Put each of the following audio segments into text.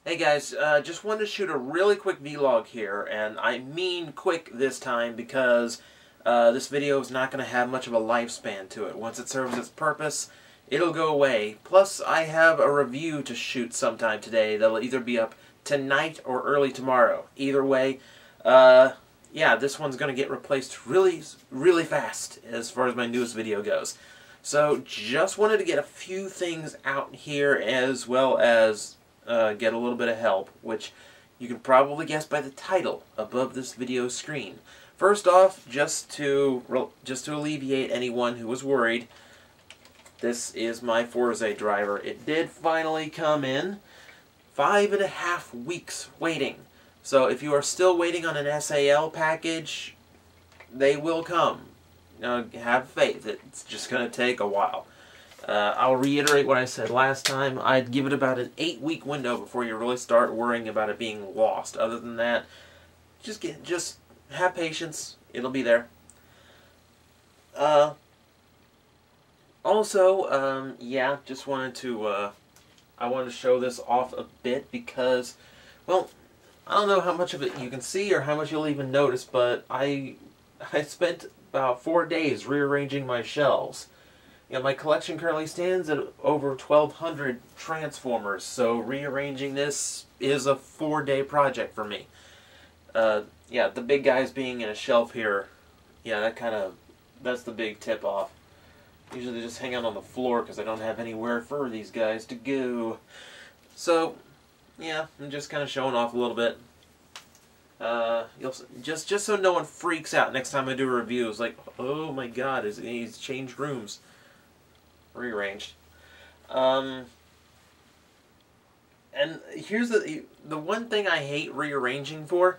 Hey guys, just wanted to shoot a really quick vlog here, and I mean quick this time because this video is not going to have much of a lifespan to it. Once it serves its purpose, it'll go away. Plus, I have a review to shoot sometime today that'll either be up tonight or early tomorrow. Either way, yeah, this one's going to get replaced really, really fast as far as my newest video goes. So, just wanted to get a few things out here as well as get a little bit of help, which you can probably guess by the title above this video screen. First off, just to alleviate anyone who was worried, this is my Fourze Driver. It did finally come in. 5.5 weeks waiting. So if you are still waiting on an SAL package, they will come. Have faith. It's just going to take a while. I'll reiterate what I said last time. I'd give it about an 8-week window before you really start worrying about it being lost. Other than that, just have patience. It'll be there. Also, yeah, just wanted to I wanted to show this off a bit because, well, I don't know how much of it you can see or how much you'll even notice, but I spent about 4 days rearranging my shelves. My collection currently stands at over 1,200 Transformers, so rearranging this is a 4-day project for me. Yeah, the big guys being in a shelf here, yeah, that's the big tip-off. Usually they just hang out on the floor because I don't have anywhere for these guys to go. So, yeah, I'm just kind of showing off a little bit. Just so no one freaks out next time I do a review. It's like, oh my god, he's changed rooms. Rearranged. And here's the one thing I hate rearranging for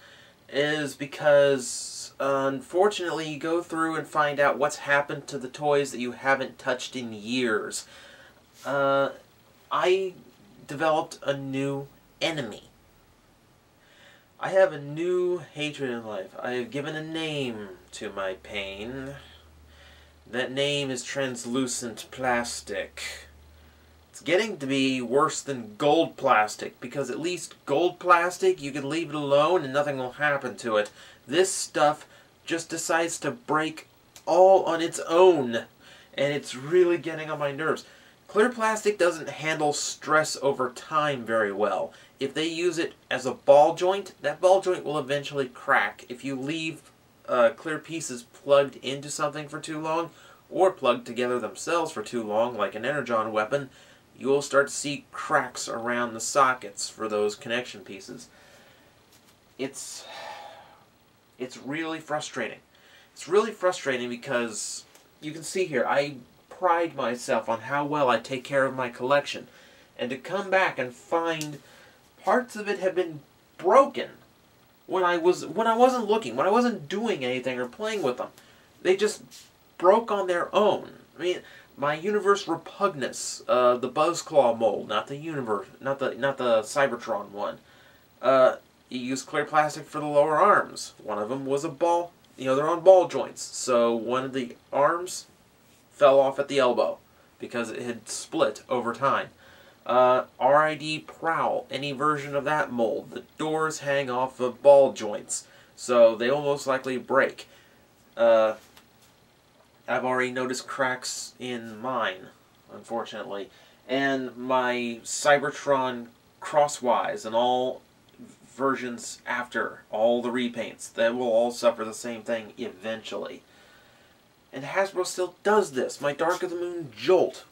is because unfortunately you go through and find out what's happened to the toys that you haven't touched in years. I developed a new enemy. I have a new hatred in life. I have given a name to my pain. That name is translucent plastic. It's getting to be worse than gold plastic, because at least gold plastic, you can leave it alone and nothing will happen to it. This stuff just decides to break all on its own, and it's really getting on my nerves. Clear plastic doesn't handle stress over time very well. If they use it as a ball joint, that ball joint will eventually crack. If you leave clear pieces plugged into something for too long, or plugged together themselves for too long, like an Energon weapon, you will start to see cracks around the sockets for those connection pieces. It's really frustrating. It's really frustrating because you can see here, I pride myself on how well I take care of my collection, and to come back and find parts of it have been broken when I wasn't looking, when I wasn't doing anything or playing with them. They just broke on their own. I mean, my Universe Repugnus, the Buzzclaw mold, not the Cybertron one. You use clear plastic for the lower arms. One of them was a ball. They're on ball joints, so one of the arms fell off at the elbow because it had split over time. RID Prowl, any version of that mold. The doors hang off of ball joints, so they will most likely break. I've already noticed cracks in mine, unfortunately. And my Cybertron Crosswise and all versions after, all the repaints, they will all suffer the same thing eventually. And Hasbro still does this. My Dark of the Moon Jolt.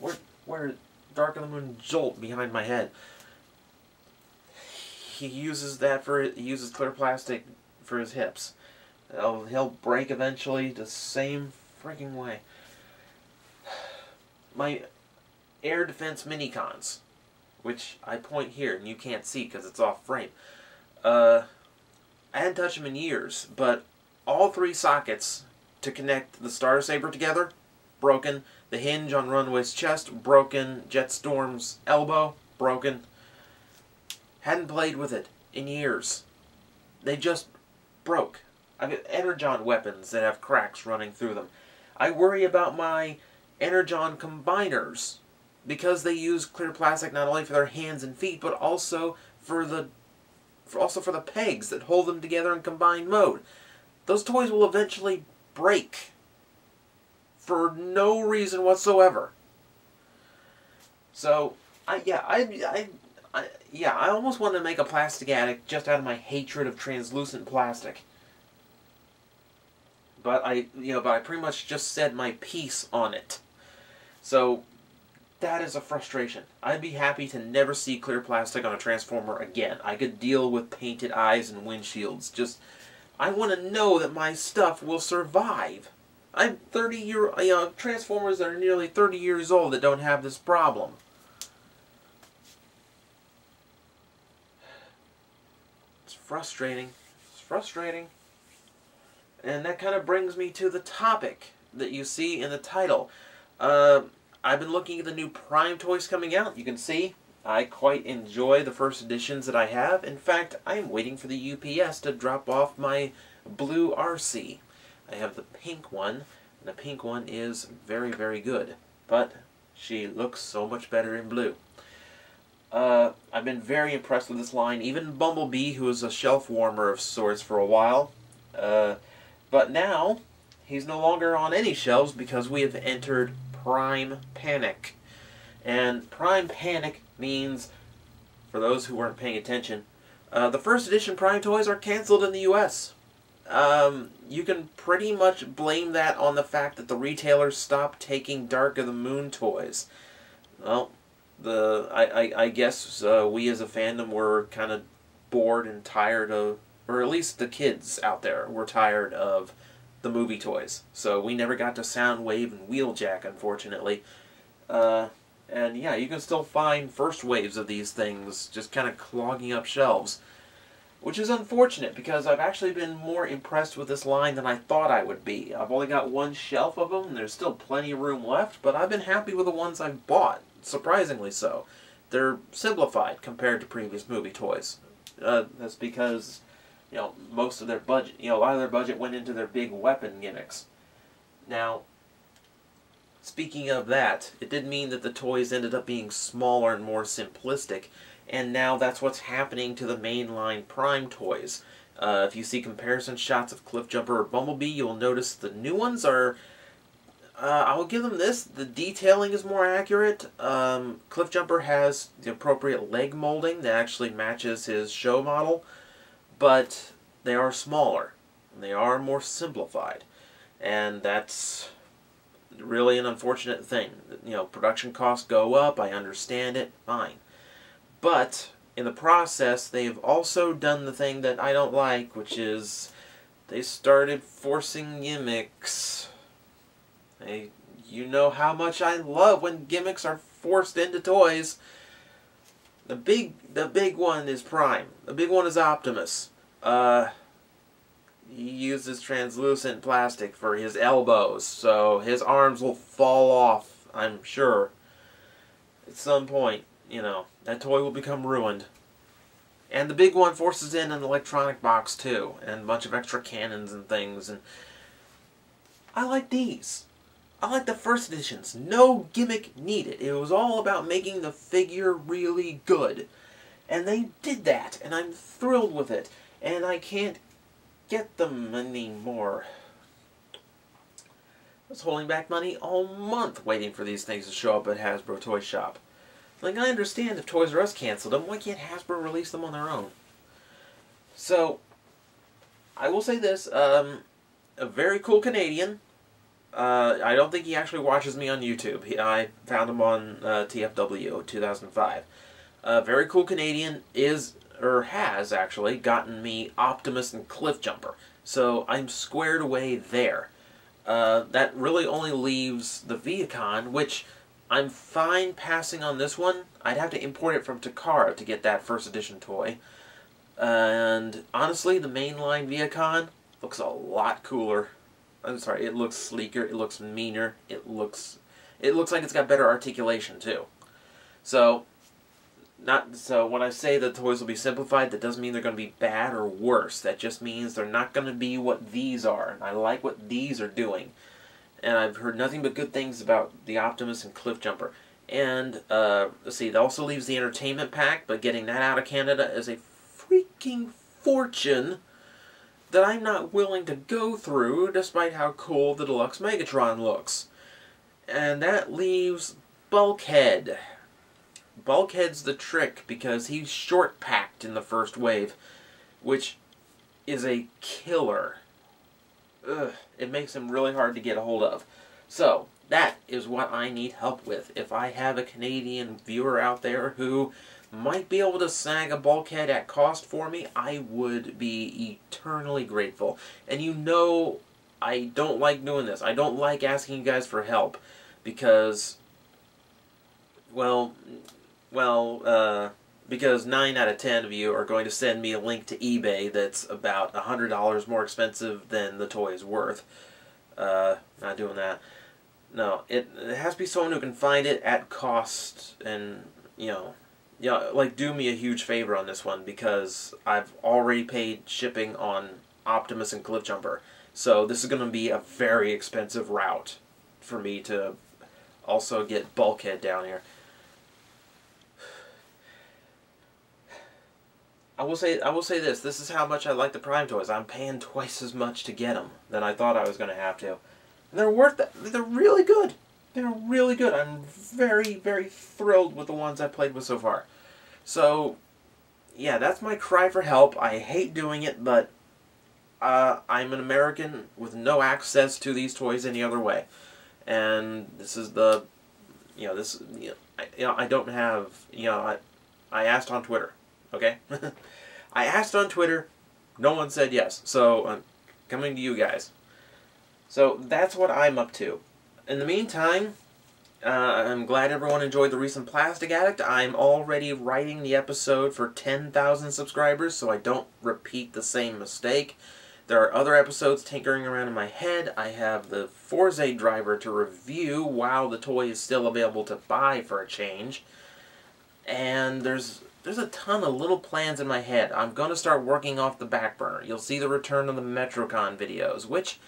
Where Dark of the Moon Jolt behind my head. He uses clear plastic for his hips. He'll break eventually the same freaking way. My air defense minicons, which I point here and you can't see because it's off frame. I hadn't touched them in years, but all 3 sockets to connect the Star Saber together, broken. The hinge on Runway's chest, broken. Jetstorm's elbow, broken. Hadn't played with it in years. They just broke. I've got Energon weapons that have cracks running through them. I worry about my Energon combiners because they use clear plastic not only for their hands and feet, but also for the pegs that hold them together in combined mode. Those toys will eventually break for no reason whatsoever. So, I almost wanted to make a plastic addict just out of my hatred of translucent plastic. But I pretty much just said my piece on it. So, that is a frustration. I'd be happy to never see clear plastic on a Transformer again. I could deal with painted eyes and windshields. Just, I want to know that my stuff will survive. I'm Transformers that are nearly 30 years old that don't have this problem. It's frustrating. It's frustrating. And that kind of brings me to the topic that you see in the title. I've been looking at the new Prime toys coming out. You can see I quite enjoy the first editions that I have. In fact, I'm waiting for the UPS to drop off my blue RC. I have the pink one, and the pink one is very, very good. But she looks so much better in blue. I've been very impressed with this line. Even Bumblebee, who was a shelf warmer of sorts for a while. But now, he's no longer on any shelves because we have entered Prime Panic. And Prime Panic means, for those who weren't paying attention, the first edition Prime toys are canceled in the US. You can pretty much blame that on the fact that the retailers stopped taking Dark of the Moon toys. Well, I guess we as a fandom were kind of bored and tired of, or at least the kids out there were tired of the movie toys. So we never got to Soundwave and Wheeljack, unfortunately. And yeah, you can still find first waves of these things just kind of clogging up shelves. Which is unfortunate, because I've actually been more impressed with this line than I thought I would be. I've only got one shelf of them, and there's still plenty of room left, but I've been happy with the ones I've bought. Surprisingly so. They're simplified compared to previous movie toys. That's because, most of their budget, a lot of their budget went into their big weapon gimmicks. Now, speaking of that, it did mean that the toys ended up being smaller and more simplistic, and now that's what's happening to the mainline Prime toys. If you see comparison shots of Cliffjumper or Bumblebee, you'll notice the new ones are, I'll give them this, the detailing is more accurate. Cliffjumper has the appropriate leg molding that actually matches his show model, but they are smaller, and they are more simplified, and that's really an unfortunate thing. Production costs go up, I understand it, fine. But, in the process, they've also done the thing that I don't like, which is they started forcing gimmicks. You know how much I love when gimmicks are forced into toys. The big one is Prime. The big one is Optimus. He uses translucent plastic for his elbows, so his arms will fall off, I'm sure. At some point, that toy will become ruined. And the big one forces in an electronic box too, and a bunch of extra cannons and things, and I like these. I like the first editions. No gimmick needed. It was all about making the figure really good. And they did that, and I'm thrilled with it. And I can't get them anymore. I was holding back money all month waiting for these things to show up at Hasbro Toy Shop. I understand if Toys R Us canceled them, why can't Hasbro release them on their own? So, I will say this, a very cool Canadian. I don't think he actually watches me on YouTube. I found him on TFW 2005. A very cool Canadian has actually gotten me Optimus and Cliffjumper. So I'm squared away there. That really only leaves the Viacon, which I'm fine passing on this one. I'd have to import it from Takara to get that first edition toy. And honestly, the mainline Viacon looks a lot cooler. I'm sorry, it looks sleeker, it looks meaner, it looks like it's got better articulation too. So when I say that toys will be simplified, that doesn't mean they're going to be bad or worse. That just means they're not going to be what these are. And I like what these are doing. And I've heard nothing but good things about the Optimus and Cliffjumper. And, let's see, it also leaves the entertainment pack, but getting that out of Canada is a freaking fortune that I'm not willing to go through, despite how cool the Deluxe Megatron looks. And that leaves Bulkhead. Bulkhead's the trick, because he's short-packed in the first wave, which is a killer. Ugh, it makes him really hard to get a hold of. So, that is what I need help with. If I have a Canadian viewer out there who might be able to snag a Bulkhead at cost for me, I would be eternally grateful. And you know I don't like doing this. I don't like asking you guys for help because, because 9 out of 10 of you are going to send me a link to eBay that's about $100 more expensive than the toy is worth. Not doing that. No, it has to be someone who can find it at cost and, like, do me a huge favor on this one, because I've already paid shipping on Optimus and Cliffjumper. So this is going to be a very expensive route for me to also get Bulkhead down here. I will say this. This is how much I like the Prime toys. I'm paying twice as much to get them than I thought I was going to have to. And they're worth it. They're really good. They're really good. I'm very, very thrilled with the ones I played with so far. So, yeah, that's my cry for help. I hate doing it, but I'm an American with no access to these toys any other way. And this is the, I don't have, I asked on Twitter, okay? I asked on Twitter, no one said yes, so I'm coming to you guys. So that's what I'm up to. In the meantime, I'm glad everyone enjoyed the recent Plastic Addict. I'm already writing the episode for 10,000 subscribers, so I don't repeat the same mistake. There are other episodes tinkering around in my head. I have the Fourze Driver to review while the toy is still available to buy for a change. And there's a ton of little plans in my head. I'm going to start working off the back burner. You'll see the return of the Metrocon videos, which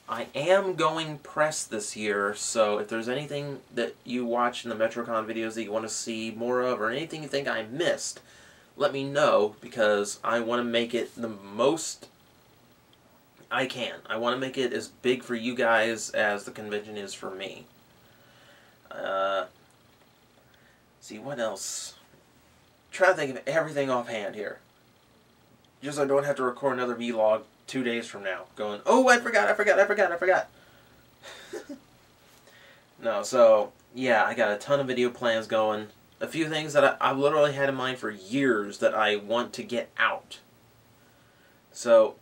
I am going press this year, so if there's anything that you watch in the Metrocon videos that you want to see more of, or anything you think I missed, let me know, because I want to make it the most I can. I want to make it as big for you guys as the convention is for me. See, what else? Try to think of everything offhand here. Just so I don't have to record another vlog 2 days from now, going, oh, I forgot. No, so, yeah, I got a ton of video plans going. A few things that I've literally had in mind for years that I want to get out. So,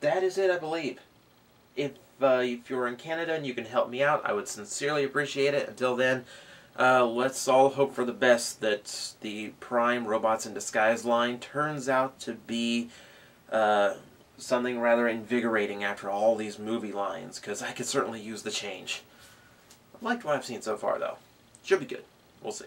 that is it, I believe. If you're in Canada and you can help me out, I would sincerely appreciate it. Until then, let's all hope for the best that the Prime Robots in Disguise line turns out to be something rather invigorating after all these movie lines, because I could certainly use the change. I liked what I've seen so far, though. Should be good. We'll see.